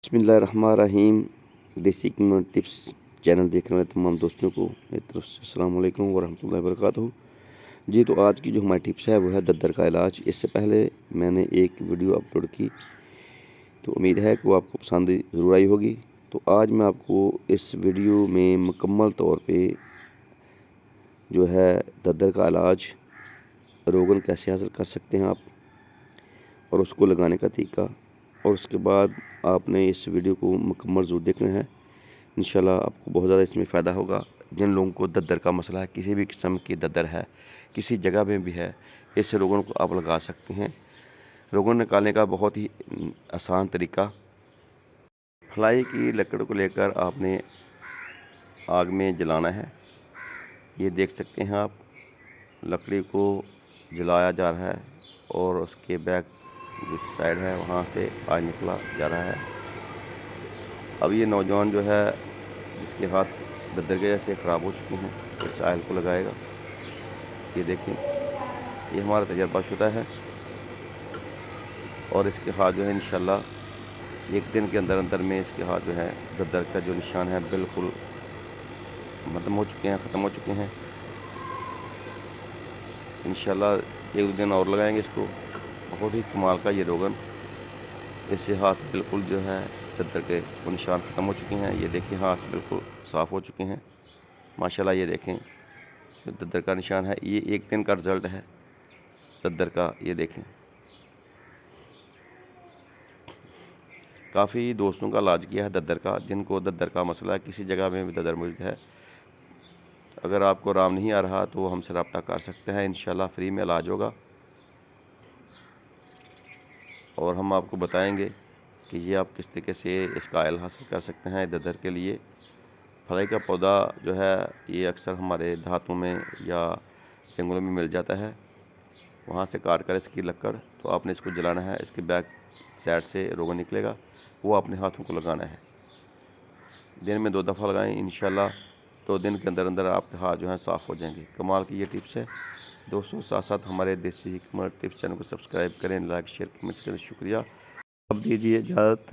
बिस्मिल्लाहिर्रहमानिर्रहीम। देसी tips channel देखने वाले तमाम दोस्तों को मेरी तरफ से अस्सलाम वालेकुम वरहमतुल्लाहि वबरकातुहू। जी, तो आज की जो हमारी टिप्स है वो है दद्दर का इलाज। इससे पहले मैंने एक वीडियो अपलोड की, तो उम्मीद है कि वो आपको पसंद ज़रूर आई होगी। तो आज मैं आपको इस वीडियो में मुकम्मल तौर पे जो है दद्दर का इलाज, रोगन कैसे हासिल कर सकते हैं आप, और उसको लगाने का तरीका, और उसके बाद आपने इस वीडियो को मुकम्मल ज़रूर देखना है। इंशाल्लाह आपको बहुत ज़्यादा इसमें फ़ायदा होगा। जिन लोगों को दद्दर का मसला है, किसी भी किस्म की दद्दर है, किसी जगह में भी है, इस रोगन को आप लगा सकते हैं। रोगन निकालने का बहुत ही आसान तरीका, फ्लाई की लकड़ को लेकर आपने आग में जलाना है। ये देख सकते हैं आप, लकड़ी को जलाया जा रहा है और उसके बैक जो साइड है वहाँ से आग निकला जा रहा है। अब ये नौजवान जो है, जिसके हाथ दद्दर के जैसे ख़राब हो चुके हैं, इस आयल को लगाएगा। ये देखें, ये हमारा तजर्बा शुदा है, और इसके हाथ जो है इंशाल्लाह एक दिन के अंदर अंदर में इसके हाथ जो है दद्दर का जो निशान है बिल्कुल ख़त्म हो चुके हैं। इंशाल्लाह एक दो दिन और लगाएंगे इसको। बहुत ही कमाल का ये रोगन, इससे हाथ बिल्कुल जो है दद्दर के वो निशान ख़त्म हो चुके हैं। ये देखें, हाथ बिल्कुल साफ़ हो चुके हैं माशाल्लाह। ये देखें, जो दद्दर का निशान है, ये एक दिन का रिज़ल्ट है दद्दर का। ये देखें, काफ़ी दोस्तों का इलाज किया है दद्दर का, जिनको दद्दर का मसला है, किसी जगह में भी दद्दर मौजूद है। अगर आपको आराम नहीं आ रहा तो हमसे रब्ता कर सकते हैं, इंशाल्लाह फ्री में इलाज होगा। और हम आपको बताएंगे कि ये आप किस तरीके से इसका आयल हासिल कर सकते हैं दद्दर के लिए। फ्लाई का पौधा जो है ये अक्सर हमारे देहातों में या जंगलों में मिल जाता है। वहाँ से काट कर इसकी लकड़, तो आपने इसको जलाना है। इसके बैक साइड से रोगन निकलेगा, वो अपने हाथों को लगाना है। दिन में 2 दफ़ा लगाएं, इंशाल्लाह 2 दिन के अंदर अंदर आपके हाथ जो हैं साफ़ हो जाएंगे। कमाल की ये टिप्स है दोस्तों। साथ साथ हमारे देसी हिकमत टिप्स चैनल को सब्सक्राइब करें, लाइक शेयर कमेंट्स करें। शुक्रिया। अब दीजिए इजाज़त।